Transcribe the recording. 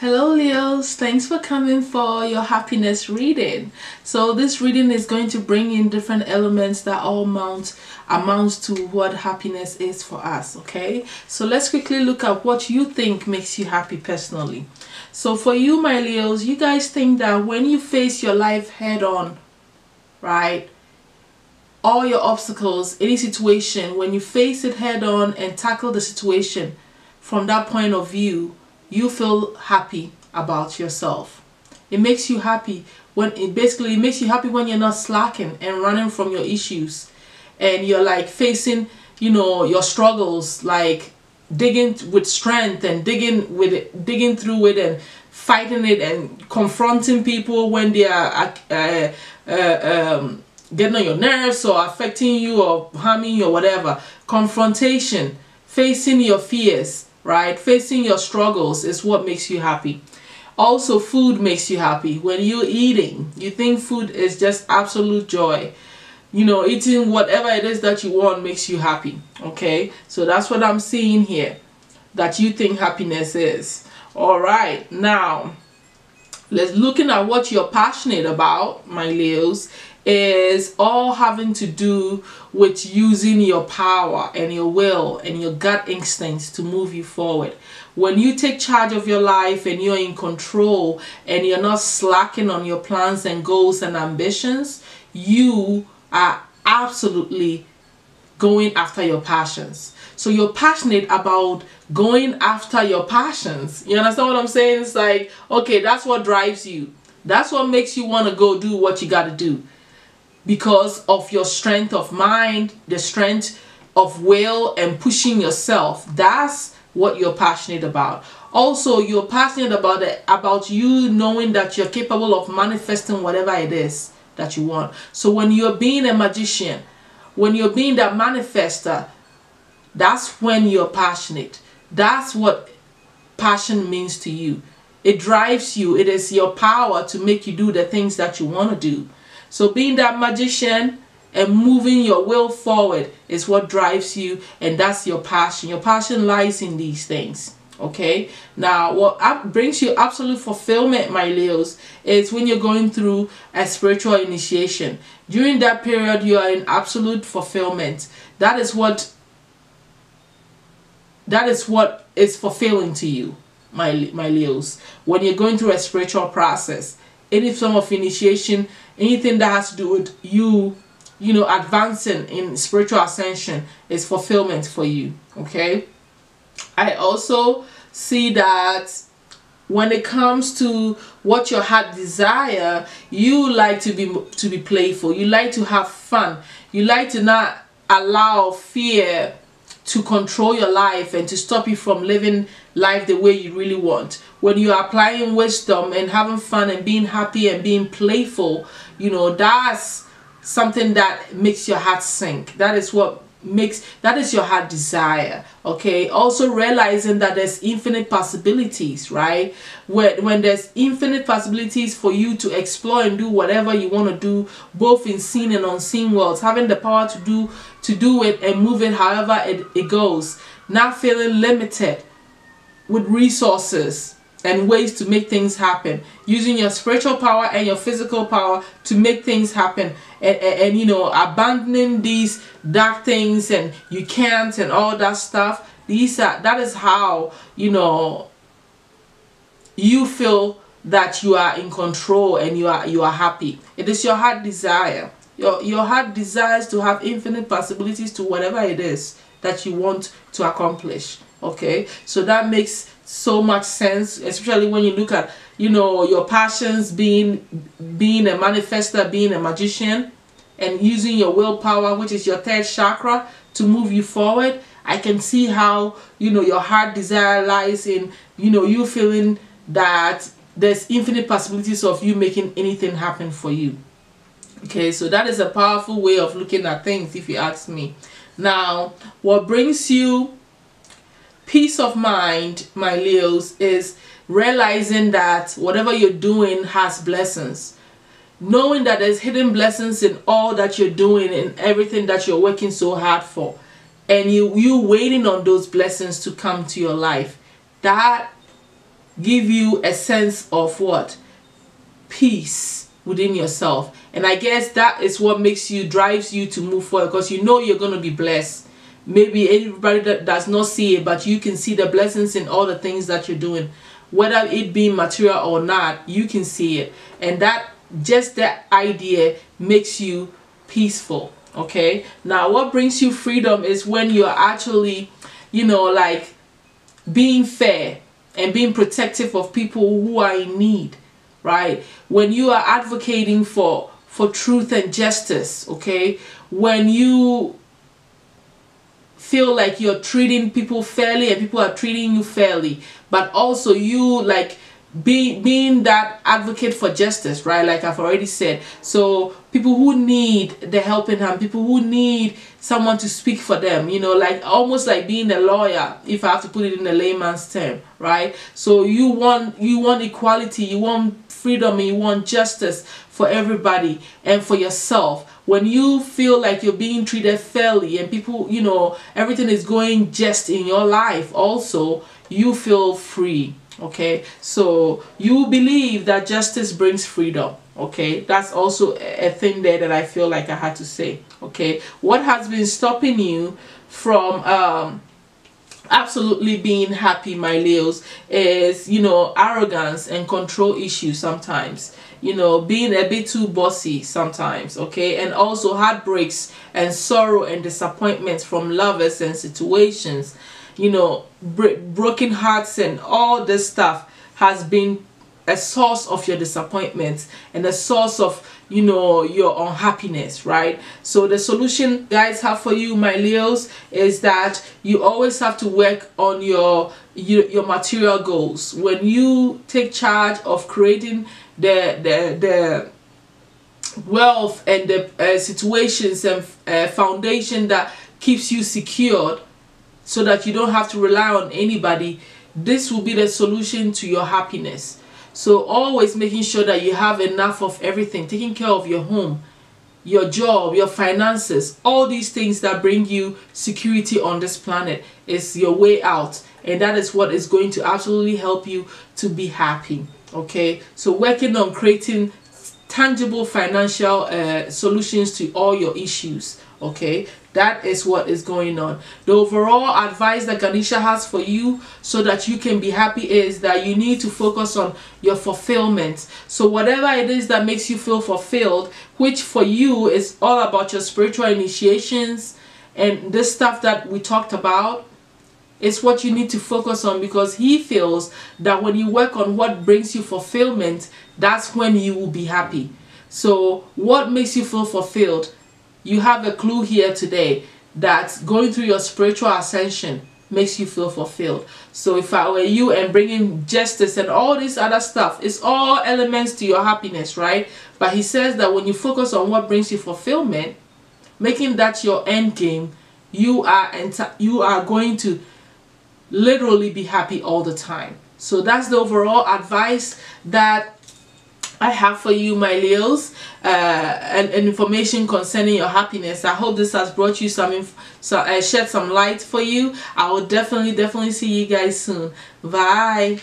Hello Leos, thanks for coming for your happiness reading. So this reading is going to bring in different elements that all amounts to what happiness is for us, okay? So let's quickly look at what you think makes you happy personally. So for you, my Leos, you guys think that when you face your life head on, right? All your obstacles, any situation, when you face it head on and tackle the situation from that point of view, you feel happy about yourself. It makes you happy when it makes you happy when you're not slacking and running from your issues, and you're like facing, your struggles, like digging with strength and digging through it and fighting it and confronting people when they are getting on your nerves or affecting you or harming you or whatever. Confrontation, facing your fears, right? Facing your struggles is what makes you happy. Also, food makes you happy. When you're eating, you think food is just absolute joy. Eating whatever it is that you want makes you happy. Okay, so that's what I'm seeing here, that you think happiness is. All right, now let's looking at what you're passionate about, my Leos, is all having to do with using your power and your will and your gut instincts to move you forward. When you take charge of your life and you're in control and you're not slacking on your plans and goals and ambitions, you are absolutely going after your passions. So you're passionate about going after your passions. You understand what I'm saying? It's like, okay, that's what drives you. That's what makes you want to go do what you got to do, because of your strength of mind, the strength of will, and pushing yourself. That's what you're passionate about. Also, you're passionate about you knowing that you're capable of manifesting whatever it is that you want. So when you're being a magician, when you're being that manifester, that's when you're passionate. That's what passion means to you. It drives you. It is your power to make you do the things that you want to do. So being that magician and moving your will forward is what drives you, and that's your passion. Your passion lies in these things. Okay, now what brings you absolute fulfillment, my Leos, is when you're going through a spiritual initiation. During that period, you are in absolute fulfillment. That is what is fulfilling to you, my Leos, when you're going through a spiritual process. Any form of initiation, anything that has to do with you advancing in spiritual ascension, is fulfillment for you. Okay, I also see that when it comes to what your heart desire, you like to be playful. You like to have fun. You like to not allow fear to control your life and to stop you from living life the way you really want. When you are applying wisdom and having fun and being happy and being playful, that's something that makes your heart sink. That is your heart desire. Okay, also realizing that there's infinite possibilities, right? When there's infinite possibilities for you to explore and do whatever you want to do, both in seen and unseen worlds, having the power to do it and move it however it goes, not feeling limited with resources and ways to make things happen, using your spiritual power and your physical power to make things happen, and abandoning these dark things and you can't and all that stuff. That is how you feel that you are in control and you are happy. It is your heart desire. Your heart desires to have infinite possibilities to whatever it is that you want to accomplish. Okay, so that makes so much sense, especially when you look at your passions, being a manifester, being a magician, and using your willpower, which is your third chakra, to move you forward. I can see how your heart desire lies in you feeling that there's infinite possibilities of you making anything happen for you. Okay, so that is a powerful way of looking at things, if you ask me. Now, what brings you peace of mind, my Leos, is realizing that whatever you're doing has blessings. Knowing that there's hidden blessings in all that you're doing and everything that you're working so hard for, and you waiting on those blessings to come to your life. That give you a sense of what? Peace within yourself. And I guess that is what drives you to move forward, because you know you're going to be blessed. Maybe everybody that does not see it, but you can see the blessings in all the things that you're doing, whether it be material or not. You can see it, and that idea makes you peaceful. Okay, now what brings you freedom is when you're actually, like being fair and being protective of people who are in need, right? When you are advocating for truth and justice, okay? When you feel like you're treating people fairly and people are treating you fairly, but also you like being that advocate for justice, right? Like I've already said. So people who need the helping hand, people who need someone to speak for them, like almost like being a lawyer, if I have to put it in a layman's term, right? So you want equality, you want freedom, and you want justice for everybody and for yourself. When you feel like you're being treated fairly and people, everything is going just in your life, also you feel free. Okay, so you believe that justice brings freedom. Okay, that's also a thing there that I feel like I had to say. Okay, what has been stopping you from absolutely being happy, my Leos, is arrogance and control issues sometimes, being a bit too bossy sometimes. Okay, and also heartbreaks and sorrow and disappointments from lovers and situations. Broken hearts and all this stuff has been a source of your disappointment and a source of your unhappiness, right? So the solution guys have for you, my Leos, is that you always have to work on your material goals. When you take charge of creating the wealth and the situations and foundation that keeps you secured, so that you don't have to rely on anybody, this will be the solution to your happiness. So always making sure that you have enough of everything, taking care of your home, your job, your finances, all these things that bring you security on this planet is your way out, and that is what is going to absolutely help you to be happy. Okay, so working on creating tangible financial solutions to all your issues. Okay, that is what is going on. The overall advice that Ganesha has for you so that you can be happy is that you need to focus on your fulfillment. So whatever it is that makes you feel fulfilled, which for you is all about your spiritual initiations and this stuff that we talked about, is what you need to focus on, because he feels that when you work on what brings you fulfillment, that's when you will be happy. So what makes you feel fulfilled? You have a clue here today that going through your spiritual ascension makes you feel fulfilled. So if I were you and bringing justice and all this other stuff, it's all elements to your happiness, right? But he says that when you focus on what brings you fulfillment, making that your end game, you are going to literally be happy all the time. So that's the overall advice that I have for you, my Leos, and information concerning your happiness. I hope this has brought you shed some light for you. I will definitely see you guys soon. Bye.